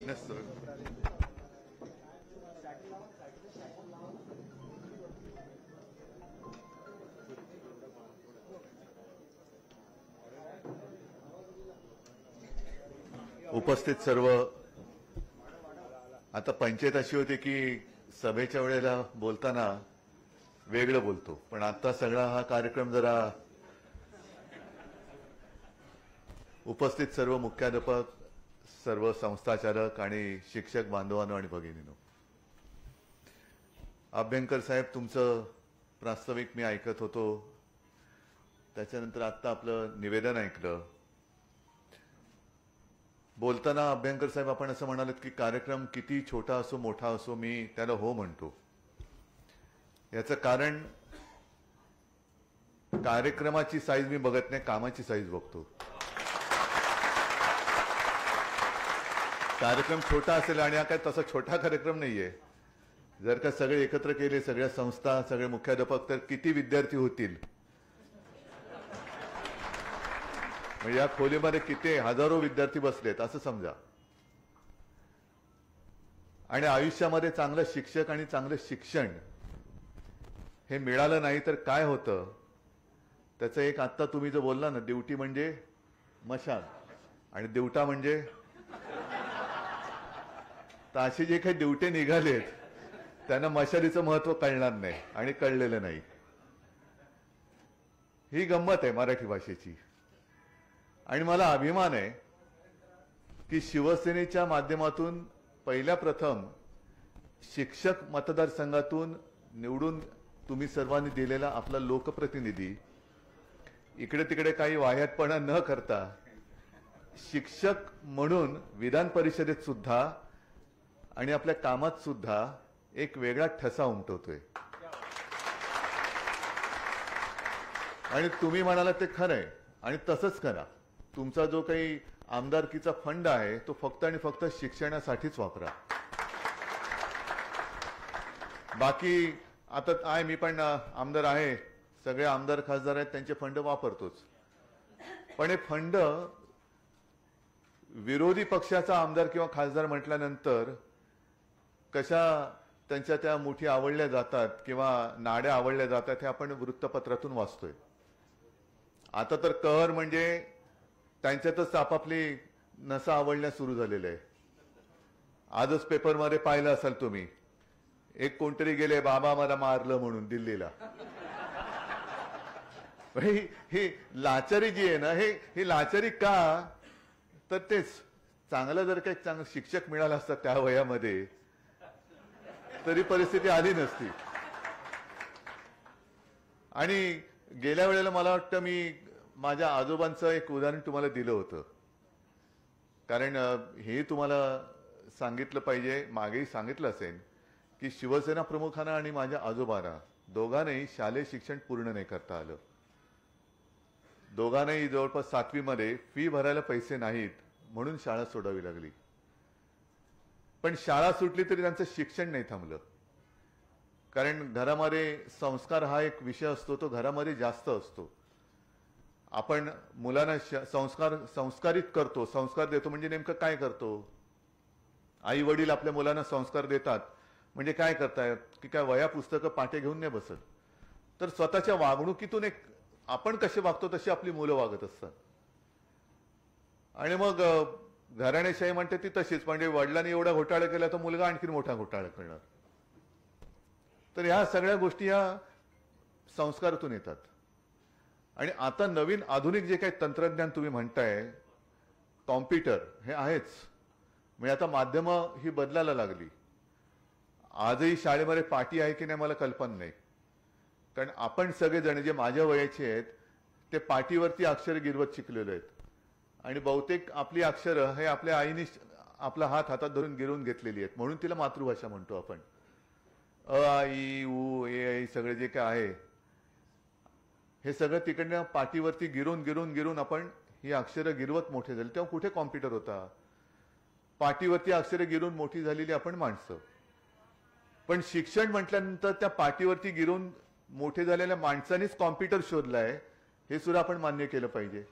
Yes, sir. उपस्थित सर्व, आता पंचायत अशी होती की सभेच्या वेळेला बोलताना वेगळं बोलतो, पण आता सगळा हा कार्यक्रम जरा उपस्थित सर्व मुख्याध्यापक, सर्व संस्थाचालक आणि शिक्षक बांधवांनो आणि भगिनींनो, अभ्यंकर साहेब तुमचं प्रास्ताविक मी ऐकत होतो, त्याच्यानंतर आता आपलं निवेदन ऐकलं. बोलताना अभ्यंकर साहेब आपण असं म्हणालात की कार्यक्रम किती छोटा असो मोठा असो मी त्याला हो म्हणतो. याचं कारण कार्यक्रमाची साईज मी बघत नाही, कामाची साईज बघतो. कार्यक्रम छोटा असेल आणि हा काय तसा छोटा कार्यक्रम नाहीये. जर का सगळे एकत्र केले, सगळ्या संस्था, सगळे मुख्याध्यापक, तर किती विद्यार्थी होतील. म्हणजे या खोलीमध्ये किती हजारो विद्यार्थी बसलेत असं समजा. आणि आयुष्यामध्ये चांगलं शिक्षक आणि चांगलं शिक्षण हे मिळालं नाही तर काय होतं त्याचं एक आत्ता तुम्ही जो बोलला ना, ड्युटी म्हणजे मशाल आणि दिवटा म्हणजे, तर असे जे काही ड्युटे निघालेत त्यांना मशालीचं महत्व कळणार नाही आणि कळलेलं नाही. ही गंमत आहे मराठी भाषेची. आणि मला अभिमान आहे की शिवसेनेच्या माध्यमातून पहिल्या प्रथम शिक्षक मतदारसंघातून निवडून तुम्ही सर्वांनी दिलेला आपला लोकप्रतिनिधी इकडे तिकडे काही वाह्यातपणा न करता शिक्षक म्हणून विधान परिषदेत सुद्धा आणि आपल्या कामात सुद्धा एक वेगळा ठसा उमटवतोय. आणि तुम्ही म्हणाला ते खरंय आणि तसंच करा. तुमचा जो काही आमदारकीचा फंड आहे तो फक्त आणि फक्त शिक्षणासाठीच वापरा. बाकी आता आहे, मी पण आमदार आहे, सगळे आमदार खासदार आहेत, त्यांचे फंड वापरतोच. पण हे फंड विरोधी पक्षाचा आमदार किंवा खासदार म्हटल्यानंतर कशा त्यांच्या त्या मुठी आवडल्या जातात किंवा नाड्या आवडल्या जातात हे आपण वृत्तपत्रातून वाचतोय. आता तर कहर म्हणजे त्यांच्यातच आपापली नसा आवडण्यास सुरू झालेले आहे. आजच पेपरमध्ये पाहिलं असाल तुम्ही, एक कोणतरी गेले बाबा मला मारलं म्हणून दिल्लीला. ही लाचारी जी आहे ना, ही लाचारी का, तर तेच चांगलं जर काही चांगलं शिक्षक मिळालं असतं त्या वयामध्ये तरी परिस्थिती आली नसती. आणि गेल्या वेळेला मला वाटतं मी माझ्या आजोबांचं एक उदाहरण तुम्हाला दिलं होतं, कारण हे तुम्हाला सांगितलं पाहिजे, मागेही सांगितलं असेल की शिवसेना प्रमुखांना आणि माझ्या आजोबांना दोघांनाही शालेय शिक्षण पूर्ण नाही करता आलं. दोघांनाही जवळपास 7वी मध्ये फी भरायला पैसे नाहीत म्हणून शाळा सोडावी लागली. पण शाळा सुटली तरी त्यांचं शिक्षण नाही थांबलं. कारण घरामध्ये संस्कार हा एक विषय असतो, तो घरामध्ये जास्त असतो. आपण मुलांना संस्कारित करतो, संस्कार देतो म्हणजे नेमकं काय करतो. आई वडील आपल्या मुलांना संस्कार देतात म्हणजे काय करतायत की काय वह्या पुस्तकं पाटे घेऊन नाही बसत, तर स्वतःच्या वागणुकीतून एक आपण कसे वागतो तशी आपली मुलं वागत असतात. आणि मग घराणेशाही म्हणते ती तशीच, म्हणजे वडिलांनी एवढा घोटाळा केला तर मुलगा आणखी मोठा घोटाळा करणार. तर ह्या सगळ्या गोष्टी ह्या संस्कारातून येतात. आणि आता नवीन आधुनिक जे काही तंत्रज्ञान तुम्ही म्हणताय, कॉम्प्युटर हे आहेच, म्हणजे आता माध्यमं ही बदलायला लागली. आजही शाळेमध्ये पाटी आहे की नाही मला कल्पना नाही, कारण आपण सगळेजण जे माझ्या वयाचे आहेत ते पाटीवरती अक्षर गिरवत शिकलेले आहेत. आणि बहुतेक आपली अक्षरं हे आपल्या आईने आपला हात हातात धरून गिरवून घेतलेली आहेत, म्हणून तिला मातृभाषा म्हणतो आपण. अ आ इ उ ए सगळे जे काय आहे हे सगळं तिकडनं पाटीवरती गिरून गिरून गिरून आपण ही अक्षरं गिरवत मोठे झाले. तेव्हा कुठे कॉम्प्युटर होता. पाटीवरती अक्षरं गिरून मोठी झालेली आपण माणसं. पण शिक्षण म्हटल्यानंतर त्या पाटीवरती गिरून मोठे झालेल्या माणसांनीच कॉम्प्युटर शोधलाय हे सुद्धा आपण मान्य केलं पाहिजे.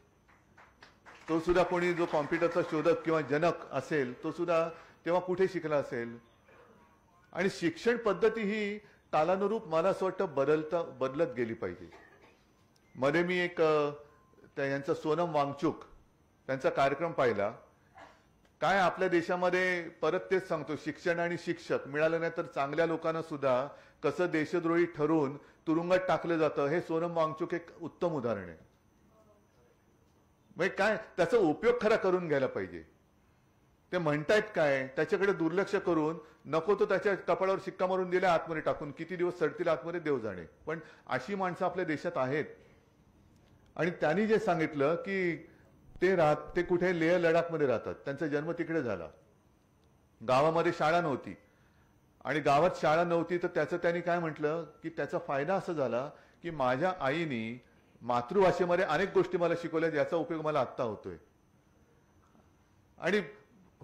तो सुद्धा कोणी जो कॉम्प्युटरचा शोधक किंवा जनक असेल तो सुद्धा तेव्हा कुठे शिकला असेल? आणि शिक्षण पद्धती ही कालानुरूप मला असं वाटतं बदलत गेली पाहिजे. मध्ये मी एक यांचा सोनम वांगचुक त्यांचा कार्यक्रम पाहिला. काय आपल्या देशामध्ये परत तेच सांगतो, शिक्षण आणि शिक्षक मिळालं नाही तर चांगल्या लोकांना सुद्धा कसं देशद्रोही ठरवून तुरुंगात टाकलं जातं, हे सोनम वांगचुक एक उत्तम उदाहरण आहे. म्हणजे काय त्याचा उपयोग खरा करून घ्यायला पाहिजे. ते म्हणतायत काय त्याच्याकडे दुर्लक्ष करून नको तो त्याच्या कपाळावर शिक्का मारून दिला, आतमध्ये टाकून किती दिवस सडतील आतमध्ये देव जाणे. पण अशी माणसं आपल्या देशात आहेत. आणि त्यांनी जे सांगितलं की ते कुठे लेह लडाखमध्ये राहतात, त्यांचा जन्म तिकडे झाला, गावामध्ये शाळा नव्हती. आणि गावात शाळा नव्हती तर त्याचं त्यांनी काय म्हटलं की त्याचा फायदा असा झाला की माझ्या आईनी मातृभाषेमध्ये अनेक गोष्टी मला शिकवल्या, ज्याचा उपयोग मला आत्ता होतोय. आणि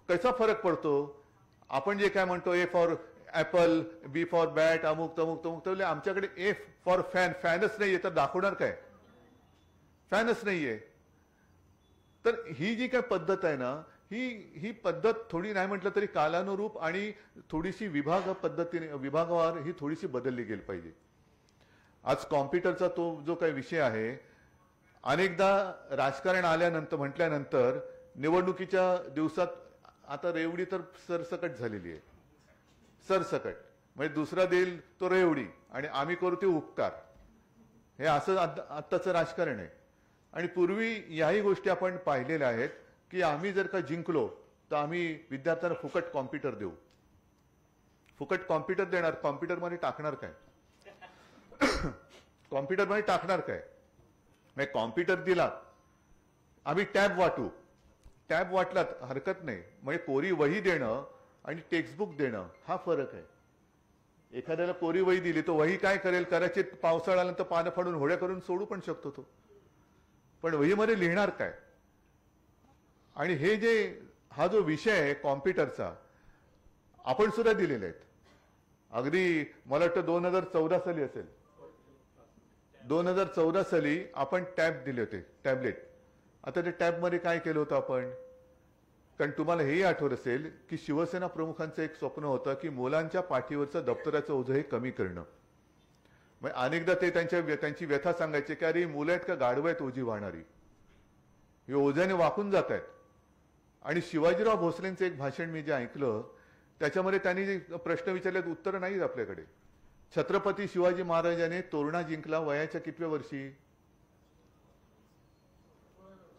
कसा फरक पडतो, आपण जे काय म्हणतो A for apple, B for bat, अमुक तमुक तमुक, तर आमच्याकडे ए फॉर फॅन, फॅनच नाहीये तर दाखवणार काय? फॅनच नाहीये. तर ही जी काय पद्धत आहे ना, ही पद्धत थोडी नाही म्हटलं तरी कालानुरूप आणि थोडीशी विभागवार ही थोडीशी बदलली गेली पाहिजे. आज कॉम्प्युटरचा तो जो काही विषय आहे, अनेकदा राजकारण आल्यानंतर म्हटल्यानंतर निवडणुकीच्या दिवसात आता रेवडी तर सरसकट झालेली आहे. सरसकट म्हणजे दुसरा देईल तो रेवडी आणि आम्ही करू ते उपकार, हे असं आत्ताचं राजकारण आहे. आणि पूर्वी याही गोष्टी आपण पाहिलेल्या आहेत की आम्ही जर का जिंकलो तर आम्ही विद्यार्थ्यांना फुकट कॉम्प्युटर देऊ. फुकट कॉम्प्युटर देणार, कॉम्प्युटरमध्ये टाकणार काय? कॉम्प्युटरमध्ये टाकणार काय? म्हणजे कॉम्प्युटर दिला, आम्ही टॅब वाटू, टॅब वाटलात हरकत नाही. म्हणजे कोरी वही देणं आणि टेक्स्टबुक देणं हा फरक आहे. एखाद्याला कोरी वही दिली तो वही काय करेल, कदाचित पावसाळा आल्यानंतर पानं फाडून होड्या करून सोडू पण शकतो तो, पण वहीमध्ये लिहिणार काय? आणि हा जो विषय आहे कॉम्प्युटरचा, आपण सुद्धा दिलेले आहेत. अगदी मला वाटतं 2014 साली असेल, 2014 साली आपण टॅब दिले होते, टॅबलेट. आता त्या टॅबमध्ये काय केलं होतं आपण? कारण तुम्हाला हेही आठवत असेल की शिवसेना प्रमुखांचं एक स्वप्न होतं की मुलांच्या पाठीवरचं दप्तराचं ओझं हे कमी करणं. म्हणजे अनेकदा ते त्यांची व्यथा सांगायचे की अरे मुलं आहेत का गाढवं आहेत ओझी वाहणारी, हे ओझ्याने वाकून जात आहेत. आणि शिवाजीराव भोसलेंचं एक भाषण मी जे ऐकलं त्याच्यामध्ये त्यांनी जे प्रश्न विचारलेत उत्तरं नाहीत आपल्याकडे. छत्रपती शिवाजी महाराजांनी तोरणा जिंकला वयाच्या कितव्या वर्षी?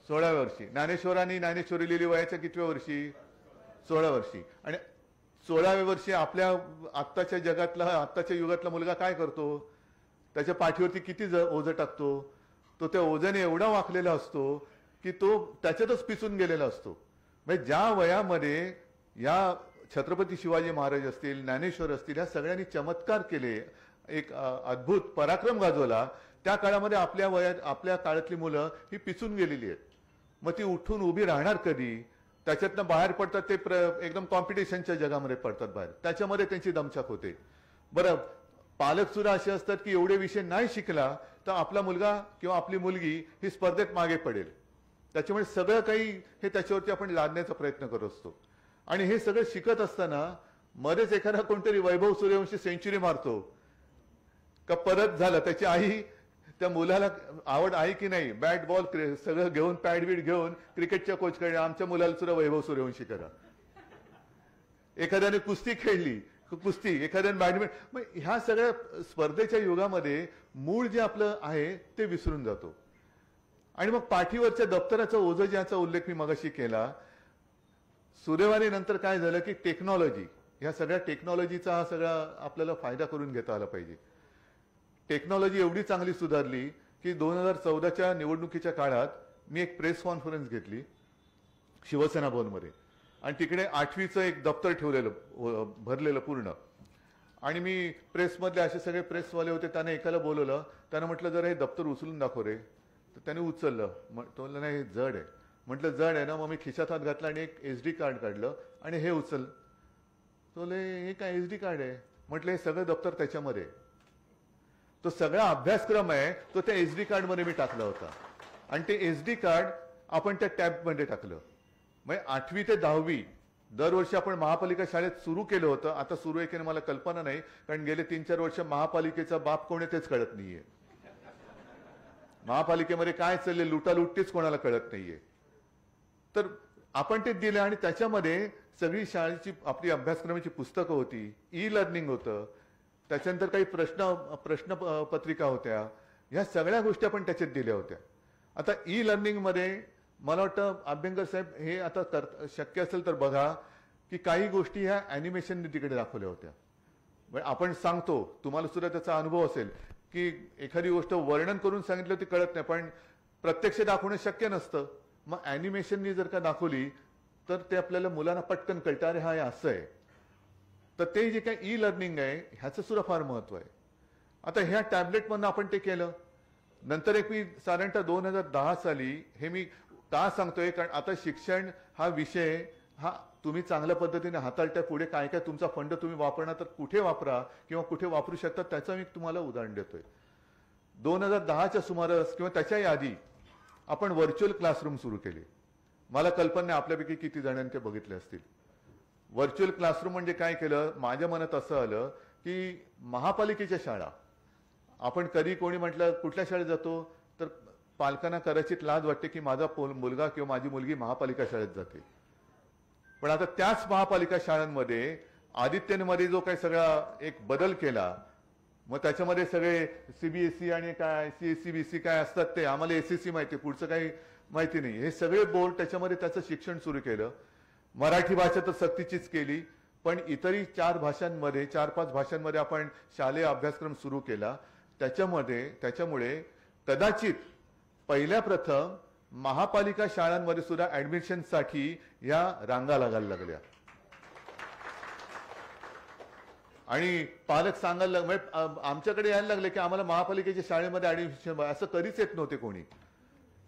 16व्या वर्षी. ज्ञानेश्वरांनी ज्ञानेश्वरी लिहिली वयाच्या कितव्या वर्षी? 16 वर्षी. आणि 16व्या वर्षी आपल्या आत्ताच्या युगातला मुलगा काय करतो? त्याच्या पाठीवरती किती ओझं टाकतो? तो त्या ओझ्याने एवढा वाकलेला असतो की तो त्याच्यातच पिसून गेलेला असतो. म्हणजे ज्या वयामध्ये या छत्रपती शिवाजी महाराज असतील, ज्ञानेश्वर असतील, या सगळ्यांनी चमत्कार केले, एक अद्भुत पराक्रम गाजवला, त्या काळामध्ये आपल्या काळातली मुलं ही पिसून गेलेली आहेत. मग ती उठून उभी राहणार कधी? त्याच्यातनं बाहेर पडतात ते एकदम कॉम्पिटिशनच्या जगामध्ये पडतात बाहेर, त्याच्यामध्ये त्यांची दमछाक होते. बरं, पालक सुद्धा असे असतात की एवढे विषय नाही शिकला तर आपला मुलगा किंवा आपली मुलगी ही स्पर्धेत मागे पडेल. त्याच्यामुळे सगळं काही हे त्याच्यावरती आपण लादण्याचा प्रयत्न करत असतो. आणि हे सगळं शिकत असताना मध्येच एखादा कोणतरी वैभव सूर्यवंशी सेंचुरी मारतो का परत झालं, त्याची आई त्या मुलाला आवड आहे की नाही, बॅट बॉल सगळं घेऊन पॅड बीड घेऊन क्रिकेटच्या कोचकडे आमच्या मुलाला सुद्धा वैभव सूर्यवंशी करा. एखाद्याने कुस्ती खेळली, कुस्ती, एखाद्याने बॅडमिंटन. मग ह्या सगळ्या स्पर्धेच्या युगामध्ये मूळ जे आपलं आहे ते विसरून जातो. आणि मग पाठीवरच्या दप्तराचं ओझं ज्याचा उल्लेख मी मगाशी केला, सुदैवाने नंतर काय झालं की टेक्नॉलॉजी, ह्या सगळ्या टेक्नॉलॉजीचा हा सगळा आपल्याला फायदा करून घेता आला पाहिजे. टेक्नॉलॉजी एवढी चांगली सुधारली की 2014च्या निवडणुकीच्या काळात मी एक प्रेस कॉन्फरन्स घेतली शिवसेना भवनमध्ये. आणि तिकडे 8वीचं एक दप्तर ठेवलेलं भरलेलं पूर्ण. आणि मी प्रेसमधले असे सगळे प्रेसवाले होते, त्यांना एकाला बोलवलं. त्यानं म्हटलं जरा हे दप्तर उचलून दाखव रे. तर त्याने उचललं. तो म्हणलं नाही हे जड आहे. म्हटलं जड आहे ना. मग मी खिशात हात घातला आणि एक SD कार्ड काढलं आणि हे उचल. तो हे काय SD कार्ड आहे? म्हटलं हे सगळं दप्तर त्याच्यामध्ये. तो सगळा अभ्यासक्रम आहे तो त्या SD कार्डमध्ये मी टाकला होता. आणि ते SD कार्ड आपण त्या टॅबमध्ये टाकलं. म्हणजे 8वी ते 10वी दरवर्षी आपण महापालिका शाळेत सुरू केलं होतं, आता सुरू आहे की नाही मला कल्पना नाही, कारण गेले 3-4 वर्ष महापालिकेचा बाप कोण आहे तेच कळत नाहीये. महापालिकेमध्ये काय चालले लुटालुटीच कोणाला कळत नाहीये. तर आपण ते दिलं आणि त्याच्यामध्ये सगळी शाळेची आपली अभ्यासक्रमाची पुस्तकं होती, ई लर्निंग होतं, त्याच्यानंतर काही प्रश्न पत्रिका होत्या, ह्या सगळ्या गोष्टी आपण त्याच्यात दिल्या होत्या. आता ई लर्निंग मध्ये मला वाटतं अभ्यंकर साहेब हे आता शक्य असेल तर बघा की काही गोष्टी ह्या अॅनिमेशनने तिकडे दाखवल्या होत्या. आपण सांगतो, तुम्हाला सुद्धा त्याचा अनुभव असेल की एखादी गोष्ट वर्णन करून सांगितलं ती कळत नाही, पण प्रत्यक्ष दाखवणं शक्य नसतं. मग अॅनिमेशननी जर का दाखवली तर ते आपल्याला मुलांना पटकन कळतं, अरे हा असं आहे. तर ते जे काही ई लर्निंग आहे ह्याचं सुद्धा फार महत्व आहे. आता ह्या टॅबलेटमधनं आपण ते केलं. नंतर एक मी साधारणतः 2010 साली हे मी का सांगतोय, कारण आता शिक्षण हा विषय हा तुम्ही चांगल्या पद्धतीने हाताळता, पुढे काय काय तुमचा फंड तुम्ही वापरणार तर कुठे वापरा किंवा कुठे वापरू शकता त्याचं मी तुम्हाला उदाहरण देतोय. 2010च्या सुमारास किंवा त्याच्याही आधी आपण व्हर्च्युअल क्लासरूम सुरू केले. मला कल्पना नाही आपल्यापैकी किती जणांनी ते बघितले असतील. व्हर्च्युअल क्लासरूम म्हणजे काय केलं, माझ्या मनात असं आलं की महापालिकेच्या शाळा, आपण कधी कोणी म्हटलं कुठल्या शाळेत जातो तर पालकांना कदाचित लाज वाटते की माझा मुलगा किंवा माझी मुलगी महापालिका शाळेत जाते. पण आता त्याच महापालिका शाळांमध्ये आदित्यमध्ये जो काही सगळा एक बदल केला, मग त्याच्यामध्ये सगळे सीबीएसई आणि काय सीएससीबीसी काय असतात ते आम्हाला एसएससी माहिती, पुढचं काही माहिती नाही. हे सगळे बोर्ड त्याच्यामध्ये त्याचं शिक्षण सुरू केलं. मराठी भाषा तर सक्तीचीच केली, पण इतरही 4-5 भाषांमध्ये आपण शालेय अभ्यासक्रम सुरू केला. त्याच्यामुळे कदाचित पहिल्या प्रथम महापालिका शाळांमध्ये सुद्धा ऍडमिशनसाठी या रांगा लागायला लागल्या. आणि पालक सांगायला लागले, आमच्याकडे यायला लागले की आम्हाला महापालिकेच्या शाळेमध्ये ऍडमिशन, असं कधीच येत नव्हते कोणी.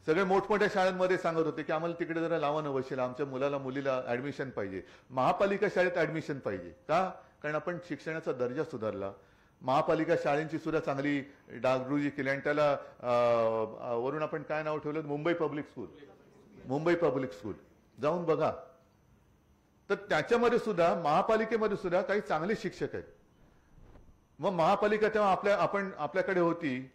सगळे मोठमोठ्या शाळांमध्ये सांगत होते की आम्हाला तिकडे जरा लावा न बसेल, आमच्या मुलाला मुलीला ऍडमिशन पाहिजे, महापालिका शाळेत ऍडमिशन पाहिजे. का? कारण आपण शिक्षणाचा दर्जा सुधारला, महापालिका शाळेंची सुद्धा चांगली डागडुजी केली आणि त्याला वरून आपण काय नाव ठेवलं, मुंबई पब्लिक स्कूल जाऊन बघा. तर त्याच्यामध्ये सुद्धा महापालिकेमध्ये सुद्धा काही चांगले शिक्षक आहेत. मग महापालिका तेव्हा आपल्याकडे होती.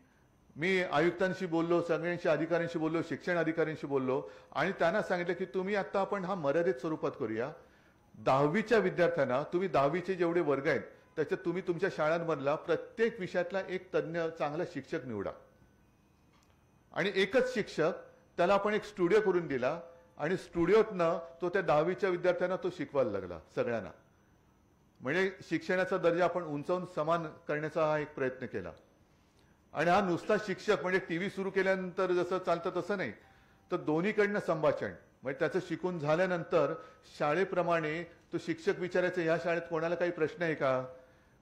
मी आयुक्तांशी बोललो, सगळ्यांशी अधिकाऱ्यांशी बोललो, शिक्षण अधिकाऱ्यांशी बोललो आणि त्यांना सांगितलं की तुम्ही आता आपण हा मर्यादित स्वरूपात करूया. 10वीच्या विद्यार्थ्यांना तुम्ही 10वीचे जेवढे वर्ग आहेत त्याच्यात तुम्ही तुमच्या शाळांमधला प्रत्येक विषयातला एक तज्ञ चांगला शिक्षक निवडा आणि एकच शिक्षक त्याला आपण एक स्टुडिओ करून दिला आणि स्टुडिओतनं तो त्या 10वीच्या विद्यार्थ्यांना तो शिकवायला लागला सगळ्यांना. म्हणजे शिक्षणाचा दर्जा आपण उंचावून समान करण्याचा हा एक प्रयत्न केला. आणि हा नुसता शिक्षक म्हणजे टीव्ही सुरू केल्यानंतर जसं चालतं तसं नाही, तर दोन्हीकडनं संभाषण. म्हणजे त्याचं शिकून झाल्यानंतर शाळेप्रमाणे तो शिक्षक विचारायचं, या शाळेत कोणाला काही प्रश्न आहे का,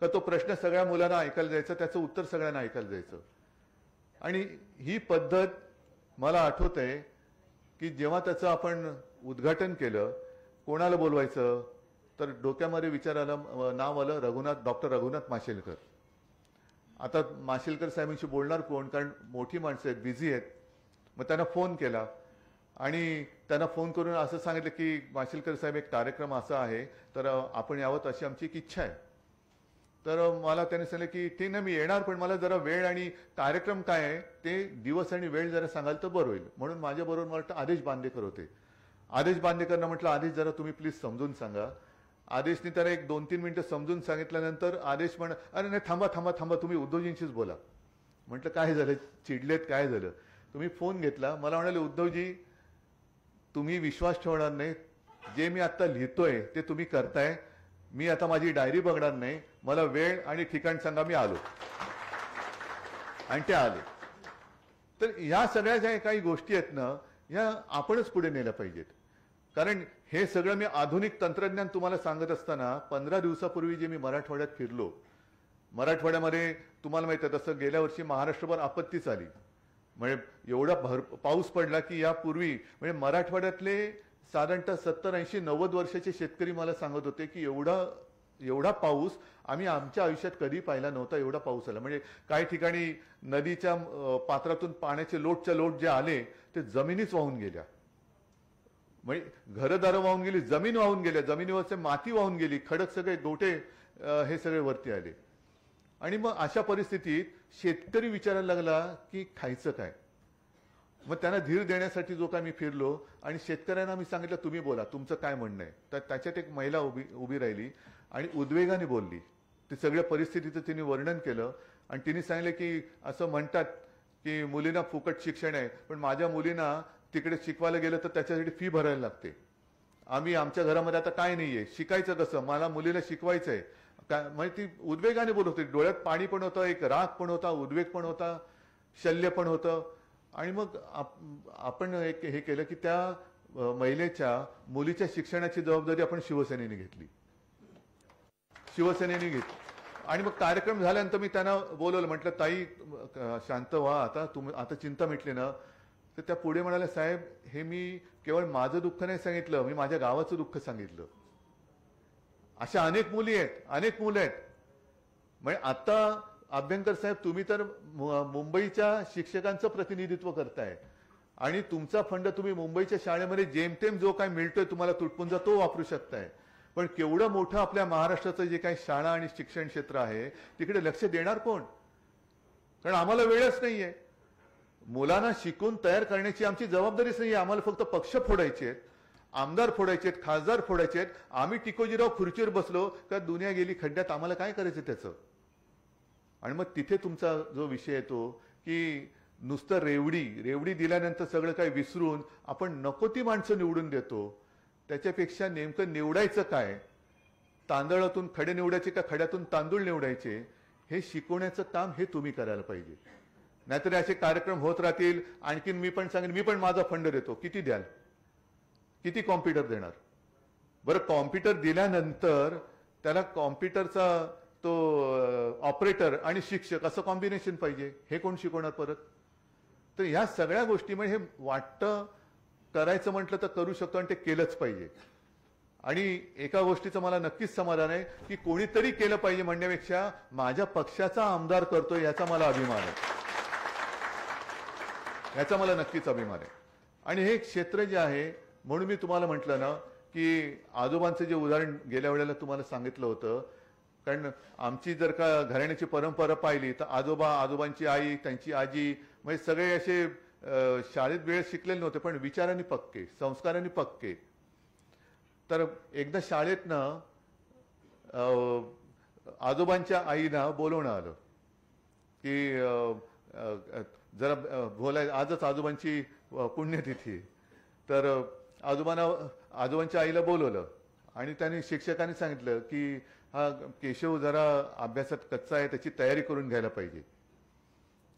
तर तो प्रश्न सगळ्या मुलांना ऐकायला जायचं, त्याचं उत्तर सगळ्यांना ऐकायला जायचं. आणि ही पद्धत मला आठवतंय की जेव्हा त्याचं आपण उद्घाटन केलं, कोणाला बोलवायचं तर डोक्यामध्ये विचार आला, नाव आलं डॉक्टर रघुनाथ माशेलकर. आता माशेलकर साहेबांशी बोलणार कोण, कारण मोठी माणसं आहेत, बिझी आहेत. मग त्यांना फोन केला आणि त्यांना फोन करून असं सांगितलं की माशेलकर साहेब एक कार्यक्रम असा आहे तर आपण यावं अशी आमची एक इच्छा आहे. तर मला त्याने सांगितलं की ठीक नाही मी येणार, पण मला जरा वेळ आणि कार्यक्रम काय आहे ते दिवस आणि वेळ जरा सांगाल तर बरं होईल. म्हणून माझ्याबरोबर मला वाटतं आदेश बांदेकर होते. आदेश बांदेकरना म्हटलं आदेश जरा तुम्ही प्लीज समजून सांगा. आदेशने त्याला एक 2-3 मिनिटं समजून सांगितल्यानंतर आदेश अरे नाही थांबा तुम्ही उद्धवजींशीच बोला. म्हटलं काय झालं, चिडलेत काय झालं. तुम्ही फोन घेतला, मला म्हणाले उद्धवजी तुम्ही विश्वास ठेवणार नाही, जे मी आता लिहितोय ते तुम्ही करताय, मी आता माझी डायरी बघणार नाही, मला वेळ आणि ठिकाण सांगा, मी आलो. आणि ते आले. तर या सगळ्या ज्या काही गोष्टी आहेत ना, या आपणच पुढे नेल्या पाहिजेत. कारण हे सगळं मी आधुनिक तंत्रज्ञान तुम्हाला सांगत असताना 15 दिवसापूर्वी जे मी मराठवाड्यात फिरलो, मराठवाड्यामध्ये तुम्हाला माहिती आहे तसं गेल्या वर्षी महाराष्ट्रभर आपत्तीच आली. म्हणजे एवढा पाऊस पडला की यापूर्वी म्हणजे मराठवाड्यातले साधारणतः 70-80-90 वर्षाचे शेतकरी मला सांगत होते की एवढा पाऊस आम्ही आमच्या आयुष्यात कधी पाहिला नव्हता. एवढा पाऊस आला म्हणजे काही ठिकाणी नदीच्या पात्रातून पाण्याचे लोटच्या लोट जे आले ते जमिनीच वाहून गेल्या. म्हणजे घरदारं वाहून गेली, जमीन वाहून गेल्या, जमिनीवरचे माती वाहून गेली, खडक सगळे गोटे हे सगळे वरती आले. आणि मग अशा परिस्थितीत शेतकरी विचारायला लागला की खायचं काय. मग त्यांना धीर देण्यासाठी जो काय मी फिरलो आणि शेतकऱ्यांना मी सांगितलं तुम्ही बोला, तुमचं काय म्हणणं आहे. तर त्याच्यात एक महिला उभी राहिली आणि उद्वेगाने बोलली. ते सगळ्या परिस्थितीचं तिने वर्णन केलं आणि तिने सांगितलं की असं म्हणतात की मुलींना फुकट शिक्षण आहे, पण माझ्या मुलींना तिकडे शिकवायला गेलं तर त्याच्यासाठी फी भरायला लागते. आम्ही आमच्या घरामध्ये आता काय नाहीये, शिकायचं कसं, मला मुलीला शिकवायचंय. काय म्हणजे ती उद्वेगाने बोलत होती, डोळ्यात पाणी पण होतं, एक राग पण होता, उद्वेग पण होता, शल्य पण होतं. आणि मग आपण एक हे केलं की त्या महिलेच्या मुलीच्या शिक्षणाची जबाबदारी आपण शिवसेनेने घेतली. आणि मग कार्यक्रम झाल्यानंतर मी त्यांना बोलवलं, म्हटलं ताई शांत व्हा, आता चिंता मिटली ना. तर त्या पुढे म्हणाल्या साहेब हे मी केवळ माझं दुःख नाही सांगितलं, मी माझ्या गावाचं दुःख सांगितलं. अशा अनेक मुली आहेत, अनेक मुलं आहेत. म्हणजे आता अभ्यंकर साहेब तुम्ही तर मुंबईच्या शिक्षकांचं प्रतिनिधित्व करताय आणि तुमचा फंड तुम्ही मुंबईच्या शाळेमध्ये जेमतेम जो काय मिळतोय तुम्हाला तुटपुंजा तो वापरू शकताय. पण केवढं मोठं आपल्या महाराष्ट्राचं जे काही शाळा आणि शिक्षण क्षेत्र आहे तिकडे लक्ष देणार कोण. कारण आम्हाला वेळच नाहीये. मुलांना शिकून तयार करण्याची आमची जबाबदारीच नाहीये. आम्हाला फक्त पक्ष फोडायचे आहेत, आमदार फोडायचे आहेत, खासदार फोडायचे आहेत. आम्ही टिकोजीराव खुर्चीवर बसलो का दुनिया गेली खड्ड्यात, आम्हाला काय करायचं त्याचं. आणि मग तिथे तुमचा जो विषय येतो की नुसतं रेवडी दिल्यानंतर सगळं काही विसरून आपण नको ती माणसं निवडून देतो. त्याच्यापेक्षा नेमकं निवडायचं काय, तांदळातून खडे निवडायचे का खड्यातून तांदूळ निवडायचे, हे शिकवण्याचं काम हे तुम्ही करायला पाहिजे. नाहीतर असे कार्यक्रम होत राहतील. आणखीन मी पण सांगेन, मी पण माझा फंड देतो, किती द्याल, किती कॉम्प्युटर देणार. बरं कॉम्प्युटर दिल्यानंतर त्याला कॉम्प्युटरचा तो ऑपरेटर आणि शिक्षक असं कॉम्बिनेशन पाहिजे, हे कोण शिकवणार परत. तर ह्या सगळ्या गोष्टी म्हणजे हे वाटतं करायचं म्हटलं तर करू शकतो आणि ते केलंच पाहिजे. आणि एका गोष्टीचं मला नक्कीच समाधान आहे की कोणीतरी केलं पाहिजे म्हणण्यापेक्षा माझ्या पक्षाचा आमदार करतोय याचा मला अभिमान आहे, याचा मला नक्कीच अभिमान आहे. आणि हे क्षेत्र जे आहे म्हणून मी तुम्हाला म्हटलं ना की आजोबांचं जे उदाहरण गेल्या वेळेला तुम्हाला सांगितलं होतं. कारण आमची जर का घराण्याची परंपरा पाहिली तर आजोबांची आई, त्यांची आजी म्हणजे सगळे असे शाळेत वेळ शिकलेले नव्हते पण विचारांनी पक्के, संस्कारांनी पक्के. तर एकदा शाळेतनं आजोबांच्या आईना बोलवणं आलं की जरा बोलाय, आजच आजोबांची पुण्यतिथी. तर आजोबांच्या आईला बोलवलं आणि त्यांनी शिक्षकांनी सांगितलं की हा केशव जरा अभ्यासात कच्चा आहे, त्याची तयारी करून घ्यायला पाहिजे.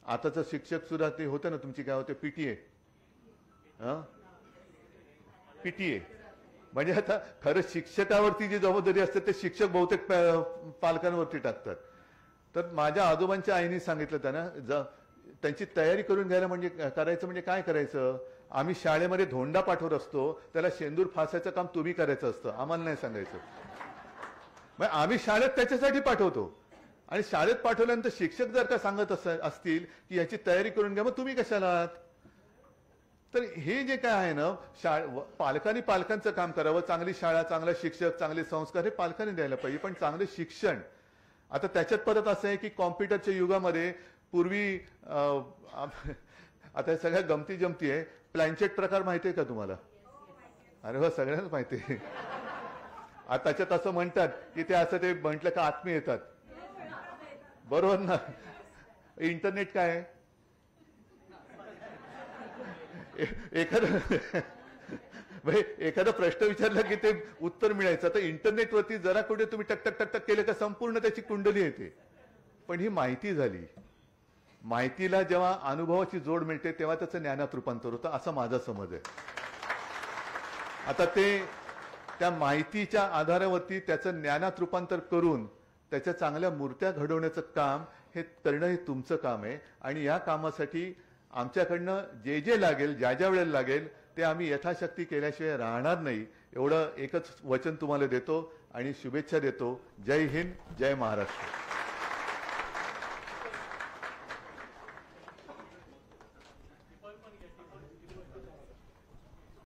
आताचं शिक्षक सुद्धा ते होतं ना तुमची काय होते पीटीए, पीटीए म्हणजे आता खरं शिक्षकावरती जी जबाबदारी असते ते शिक्षक बहुतेक पालकांवरती टाकतात. तर माझ्या आजोबांच्या आईने सांगितलं त्यांना त्यांची तयारी करून घ्यायला म्हणजे करायचं म्हणजे काय करायचं. आम्ही शाळेमध्ये धोंडा पाठवत असतो, त्याला शेंदूर फासायचं काम तुम्ही करायचं असतं, आम्हाला नाही सांगायचं. मग आम्ही शाळेत त्याच्यासाठी पाठवतो आणि शाळेत पाठवल्यानंतर शिक्षक जर का सांगत असतील की याची तयारी करून घ्या, मग तुम्ही कशाला आहात. तर हे जे काय आहे ना, पालकांनी पालकांचं काम करावं. चांगली शाळा, चांगला शिक्षक, चांगले संस्कार हे पालकांनी द्यायला पाहिजे. पण चांगले शिक्षण आता त्याच्यात परत असं आहे की कॉम्प्युटरच्या युगामध्ये पूर्वी आता सगळ्या गमती जमती आहे. प्लॅनचेट प्रकार माहिती आहे का तुम्हाला. अरे हो, सगळ्यांनाच माहिती आहे. आता त्याच्यात असं म्हणतात की ते असं ते म्हटलं का आत्मे येतात, बरोबर ना. इंटरनेट काय आहे, एखादा प्रश्न विचारला की ते उत्तर मिळायचं. तर इंटरनेटवरती जरा कुठे तुम्ही टक टक केलं का संपूर्ण त्याची कुंडली येते. पण ही माहिती झाली. माहितीला जेव्हा अनुभवाची जोड मिळते तेव्हा त्याचं ज्ञानात रूपांतर होतं, असा माझा समज आहे. आता त्या माहितीच्या आधारावरती त्याचं ज्ञानात रूपांतर करून त्याच्या चांगल्या मूर्त्या घडवण्याचं काम हे करणं हे तुमचं काम आहे. आणि या कामासाठी आमच्याकडनं जे लागेल, ज्या वेळेला लागेल ते आम्ही यथाशक्ती केल्याशिवाय राहणार नाही, एवढं एकच वचन तुम्हाला देतो आणि शुभेच्छा देतो. जय हिंद, जय महाराष्ट्र.